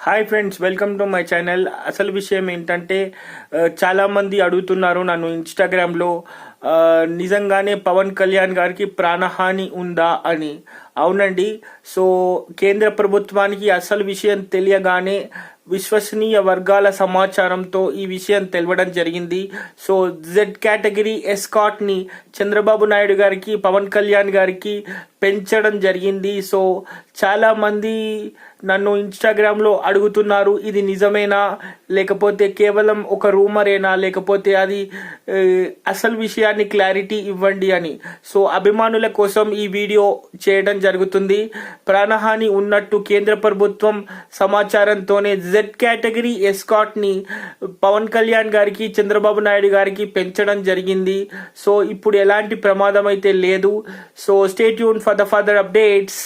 Hi friends, welcome to my channel. అసలు విషయం ఏంటంటే చాలామంది అడుగుతున్నారు నన్ను ఇన్స్టాగ్రామ్లో నిజంగానే పవన్ కళ్యాణ్ గారికి ప్రాణహాని ఉందా అని. అవునండి. సో కేంద్ర ప్రభుత్వానికి అసలు విషయం తెలియగానే విశ్వసనీయ వర్గాల సమాచారంతో ఈ విషయం తెలవడం జరిగింది. సో జెడ్ కేటగిరీ ఎస్కాట్ని చంద్రబాబు నాయుడు గారికి, పవన్ కళ్యాణ్ గారికి పెంచడం జరిగింది. సో చాలామంది నన్ను ఇన్స్టాగ్రామ్లో అడుగుతున్నారు, ఇది నిజమేనా, లేకపోతే కేవలం ఒక రూమరేనా, లేకపోతే అది అసలు విషయాన్ని క్లారిటీ ఇవ్వండి అని. సో అభిమానుల కోసం ఈ వీడియో చేయడం జరుగుతుంది. ప్రాణహాని ఉన్నట్టు కేంద్ర ప్రభుత్వం సమాచారంతోనే జెడ్ కేటగిరీ ఎస్కాట్ని పవన్ కళ్యాణ్ గారికి, చంద్రబాబు నాయుడు గారికి పెంచడం జరిగింది. సో ఇప్పుడు ఎలాంటి ప్రమాదం అయితే లేదు. So stay tune for the further updates.